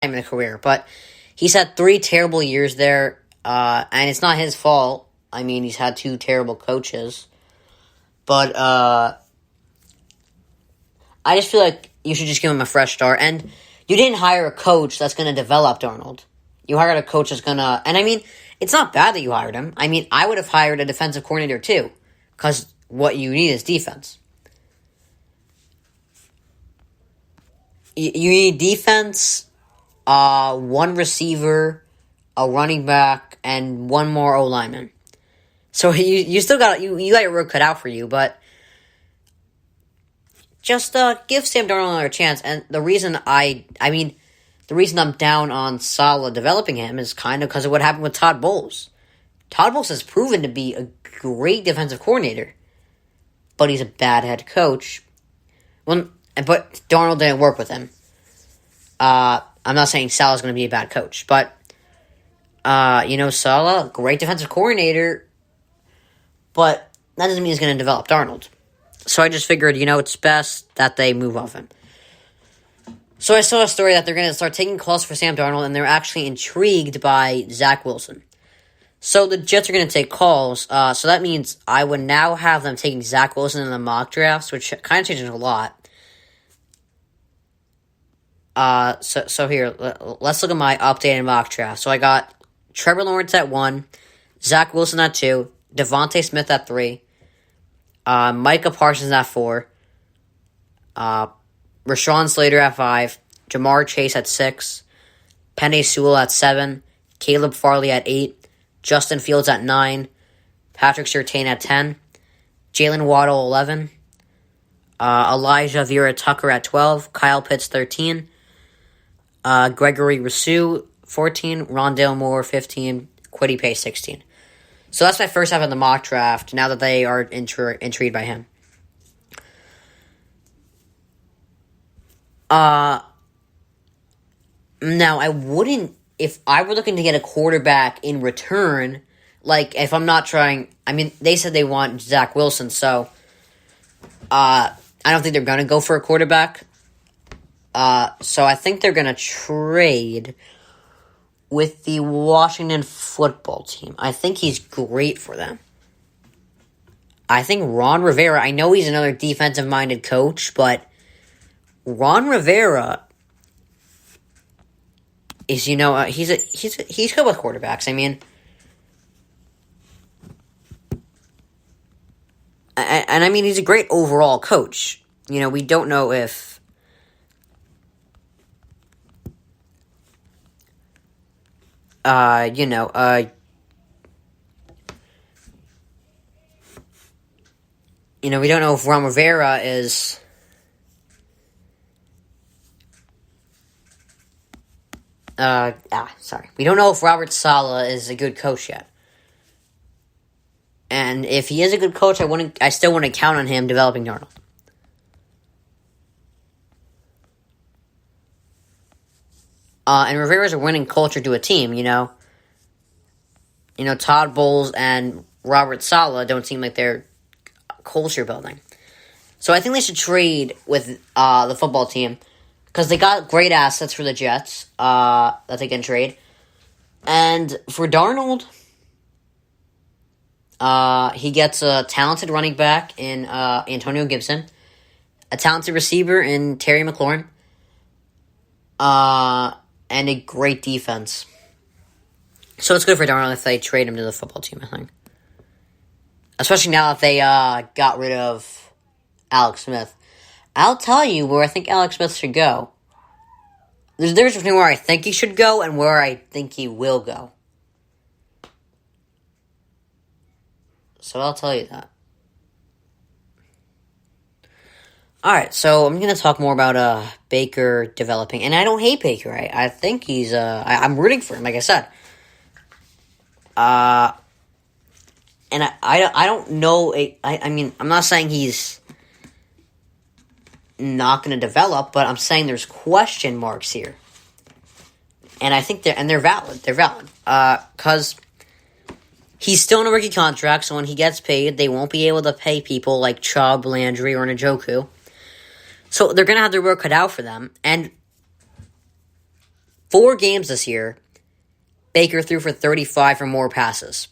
in a career, but he's had 3 terrible years there, and it's not his fault. I mean, he's had 2 terrible coaches, but I just feel like you should just give him a fresh start. And you didn't hire a coach that's going to develop Darnold. You hired a coach that's going to, and I mean, it's not bad that you hired him. I mean, I would have hired a defensive coordinator too, because what you need is defense. You need defense, one receiver, a running back, and one more O lineman. So you still got you got your work cut out for you, but just give Sam Darnold another chance. And the reason the reason I'm down on Saleh developing him is kind of because of what happened with Todd Bowles. Todd Bowles has proven to be a great defensive coordinator, but he's a bad head coach. Well, but Darnold didn't work with him. I'm not saying Saleh's going to be a bad coach, but Saleh, great defensive coordinator, but that doesn't mean he's going to develop Darnold. So I just figured, it's best that they move off him. So I saw a story that they're going to start taking calls for Sam Darnold, and they're actually intrigued by Zach Wilson. So the Jets are going to take calls. So that means I would now have them taking Zach Wilson in the mock drafts, which kind of changes a lot. So here, let's look at my updated mock draft. So I got Trevor Lawrence at 1, Zach Wilson at 2, Devontae Smith at 3, Micah Parsons at 4, Rashawn Slater at 5, Jamar Chase at 6, Penei Sewell at 7, Caleb Farley at 8, Justin Fields at 9, Patrick Surtain at 10, Jalen Waddle 11, Elijah Vera Tucker at 12, Kyle Pitts 13, Gregory Rousseau 14, Rondale Moore 15, Kwity Paye 16. So that's my first half of the mock draft, now that they are intrigued by him. Now, I wouldn't, if I were looking to get a quarterback in return, like, if I'm not trying, they said they want Zach Wilson, so, I don't think they're going to go for a quarterback. So I think they're going to trade with the Washington football team. I think he's great for them. I think Ron Rivera, I know he's another defensive-minded coach, but Ron Rivera is, he's good with quarterbacks. He's a great overall coach. We don't know if we don't know if Ron Rivera is we don't know if Robert Saleh is a good coach yet. And if he is a good coach, I still wouldn't count on him developing Darnold. And Rivera's a winning culture to a team, Todd Bowles and Robert Saleh don't seem like they're culture building. So I think they should trade with the football team, because they got great assets for the Jets that they can trade. And for Darnold, he gets a talented running back in Antonio Gibson, a talented receiver in Terry McLaurin, and a great defense. So it's good for Darnold if they trade him to the football team, I think. Especially now that they got rid of Alex Smith. I'll tell you where I think Alex Smith should go. There's a difference between where I think he should go and where I think he will go. So I'll tell you that. Alright, so I'm going to talk more about Baker developing. And I don't hate Baker. I think he's... I'm rooting for him, like I said. And I don't know... I'm not saying he's not going to develop, but I'm saying there's question marks here. And I think they're valid. They're valid. Because he's still in a rookie contract, so when he gets paid, they won't be able to pay people like Chubb, Landry, or Njoku. So they're going to have their work cut out for them. And 4 games this year, Baker threw for 35 or more passes.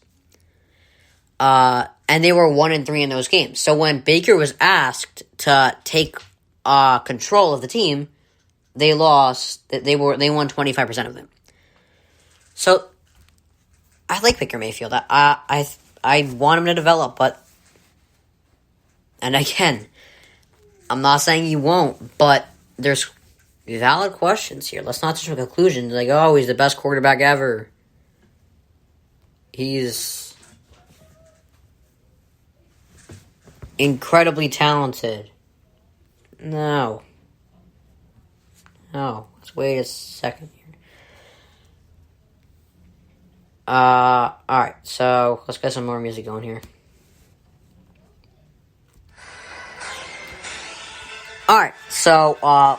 And they were 1-3 in those games. So when Baker was asked to take control of the team, they lost. They won 25% of them. So I like Baker Mayfield. I want him to develop, and again, I'm not saying he won't, but there's valid questions here. Let's not just make conclusions like, oh, he's the best quarterback ever. He's incredibly talented. No. Let's wait a second here. Alright, so let's get some more music going here. Alright, so,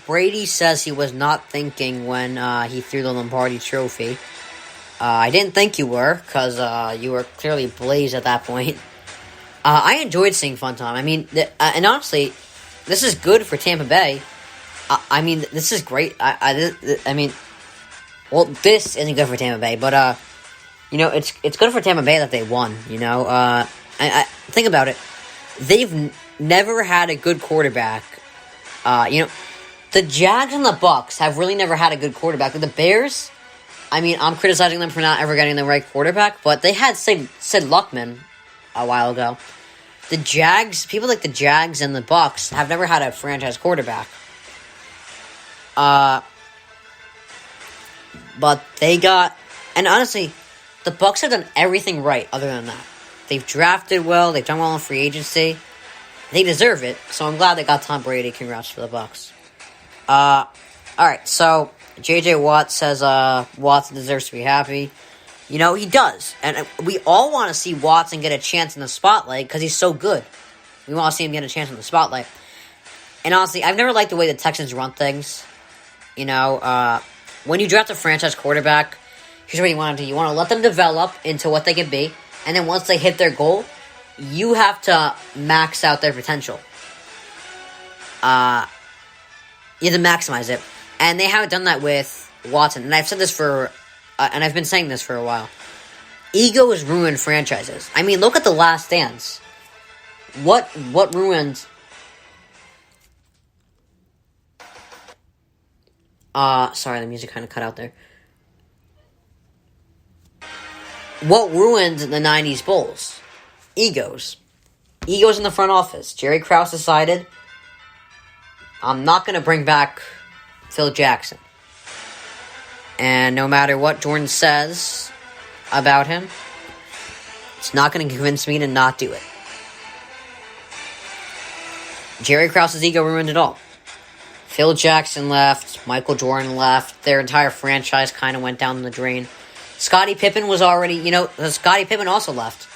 Brady says he was not thinking when, he threw the Lombardi trophy. I didn't think you were, because, you were clearly blazed at that point. I enjoyed seeing Fun Time. I mean, and honestly, this is good for Tampa Bay. I mean, this is great. I mean, well, this isn't good for Tampa Bay, but, it's good for Tampa Bay that they won, I think about it. They've never had a good quarterback. The Jags and the Bucks have really never had a good quarterback. The Bears, I mean, I'm criticizing them for not ever getting the right quarterback, but they had Sid Luckman a while ago. The Jags, people like the Jags and the Bucks have never had a franchise quarterback. But they got, and honestly, the Bucks have done everything right other than that. They've drafted well, they've done well in free agency. They deserve it, so I'm glad they got Tom Brady. Congrats for the Bucks. Alright, so J.J. Watt says Watson deserves to be happy. He does. And we all want to see Watson get a chance in the spotlight because he's so good. We want to see him get a chance in the spotlight. And honestly, I've never liked the way the Texans run things. When you draft a franchise quarterback, here's what you want to do. You want to let them develop into what they can be. And then once they hit their goal, you have to max out their potential. You have to maximize it. And they haven't done that with Watson. And I've said this and I've been saying this for a while. Ego has ruined franchises. I mean, look at The Last Dance. What ruined... sorry, the music kind of cut out there. What ruined the 90s Bulls? Egos. Egos in the front office. Jerry Krause decided, I'm not going to bring back Phil Jackson. And no matter what Jordan says about him, it's not going to convince me to not do it. Jerry Krause's ego ruined it all. Phil Jackson left, Michael Jordan left, their entire franchise kind of went down the drain. Scottie Pippen was already, Scottie Pippen also left.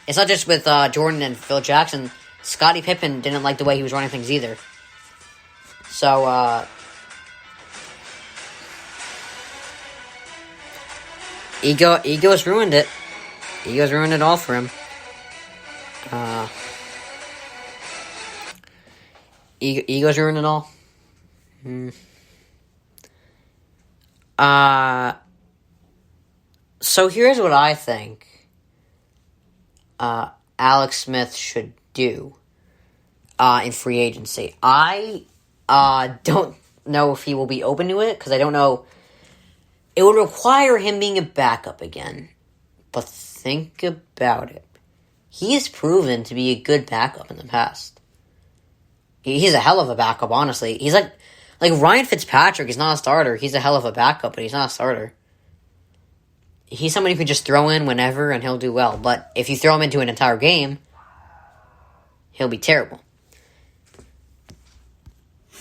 It's not just with Jordan and Phil Jackson. Scottie Pippen didn't like the way he was running things either. So, Ego's ruined it. Ego's ruined it all for him. Ego's ruined it all. So here's what I think Alex Smith should do in free agency. I don't know if he will be open to it, because I don't know. It would require him being a backup again. But think about it. He has proven to be a good backup in the past. He's a hell of a backup, honestly. He's like Ryan Fitzpatrick is not a starter. He's a hell of a backup, but he's not a starter. He's somebody you can just throw in whenever and he'll do well. But if you throw him into an entire game, he'll be terrible.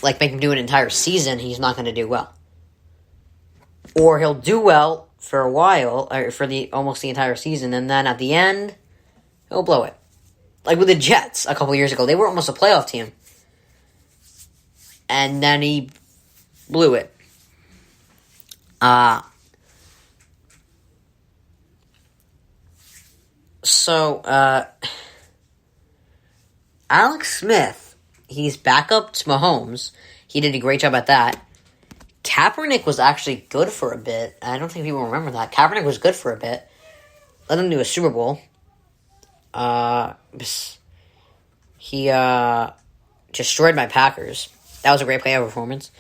Like, make him do an entire season, he's not going to do well. Or he'll do well for a while, or for almost the entire season, and then at the end, he'll blow it. Like with the Jets a couple years ago. They were almost a playoff team. And then he blew it. So, Alex Smith, he's backup to Mahomes. He did a great job at that. Kaepernick was actually good for a bit. I don't think people remember that. Kaepernick was good for a bit. Let him do a Super Bowl. He destroyed my Packers. That was a great playoff performance.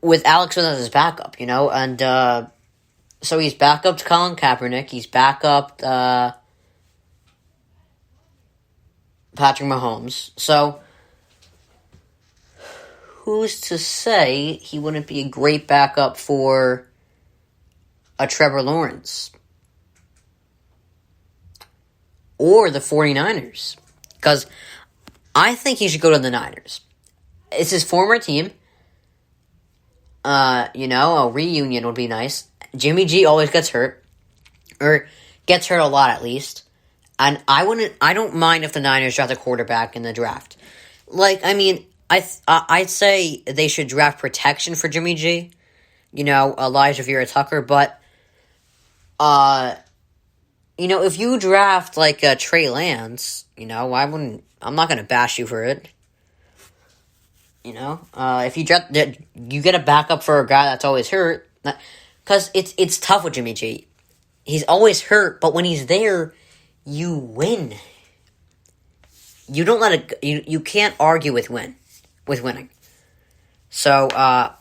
With Alex Smith as his backup, and so he's back up to Colin Kaepernick. He's back up Patrick Mahomes. So who's to say he wouldn't be a great backup for a Trevor Lawrence? Or the 49ers. Because I think he should go to the Niners. It's his former team. A reunion would be nice. Jimmy G always gets hurt. Or gets hurt a lot at least. And I don't mind if the Niners draft a quarterback in the draft. I'd say they should draft protection for Jimmy G. Elijah Vera Tucker, but if you draft Trey Lance, I'm not gonna bash you for it. If you draft, you get a backup for a guy that's always hurt, because it's tough with Jimmy G. He's always hurt, but when he's there, you win. You don't let it. You can't argue with winning. So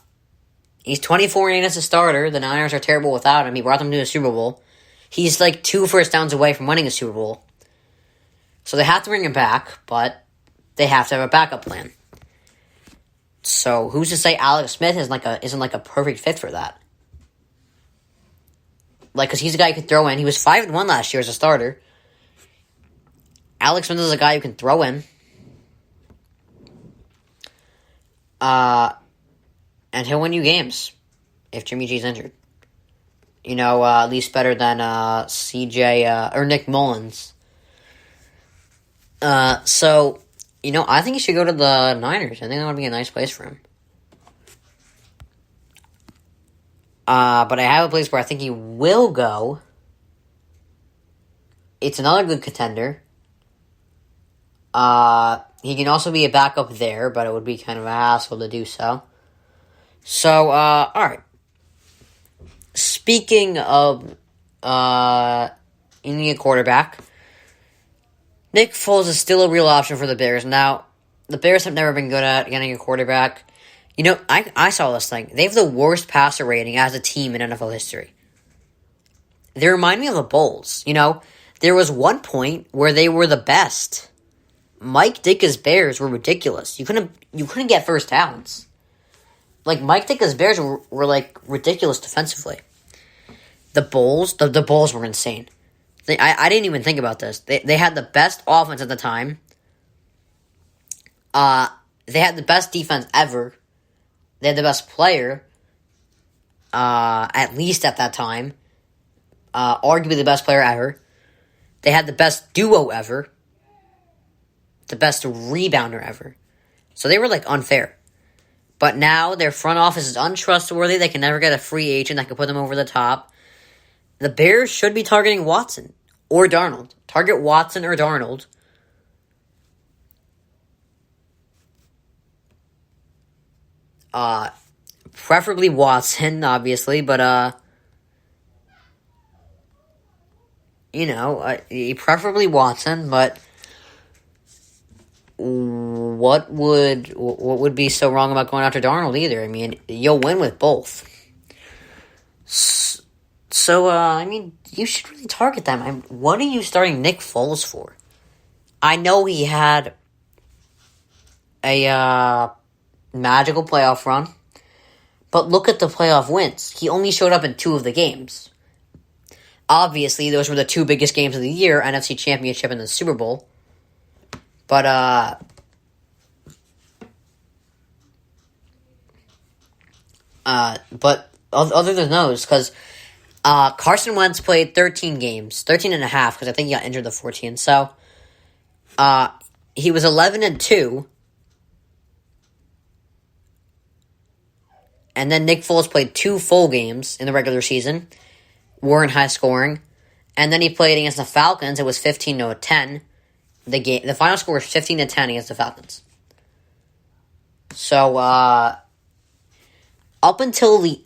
he's 24 and as a starter. The Niners are terrible without him. He brought them to a Super Bowl. He's 2 first downs away from winning a Super Bowl. So they have to bring him back, but they have to have a backup plan. So who's to say Alex Smith isn't a perfect fit for that? Because he's a guy you can throw in. He was 5-1 last year as a starter. Alex Smith is a guy you can throw in. And he'll win you games if Jimmy G's injured. At least better than CJ or Nick Mullins. So, I think he should go to the Niners. I think that would be a nice place for him. But I have a place where I think he will go. It's another good contender. He can also be a backup there, but it would be kind of a hassle to do so. So, alright. Speaking of needing a quarterback, Nick Foles is still a real option for the Bears. Now, the Bears have never been good at getting a quarterback. I saw this thing. They have the worst passer rating as a team in NFL history. They remind me of the Bulls. There was one point where they were the best. Mike Ditka's Bears were ridiculous. You couldn't get first downs. Mike Ditka's Bears were ridiculous defensively. The Bulls, the Bulls were insane. I didn't even think about this. They had the best offense at the time. They had the best defense ever. They had the best player, at least at that time. Arguably the best player ever. They had the best duo ever. The best rebounder ever. So they were unfair. But now their front office is untrustworthy. They can never get a free agent that can put them over the top. The Bears should be targeting Watson or Darnold. Target Watson or Darnold. Preferably Watson, obviously, but preferably Watson, but what would be so wrong about going after Darnold either? I mean, you'll win with both. So, you should really target them. What are you starting Nick Foles for? I know he had a magical playoff run, but look at the playoff wins. He only showed up in 2 of the games. Obviously, those were the 2 biggest games of the year, NFC Championship and the Super Bowl. But, other than those, because Carson Wentz played 13 games, 13 and a half, because I think he got injured the 14. So, he was 11-2. And then Nick Foles played 2 full games in the regular season. Weren't high scoring. And then he played against the Falcons. It was 15-10. The final score was 15-10 against the Falcons. So, up until the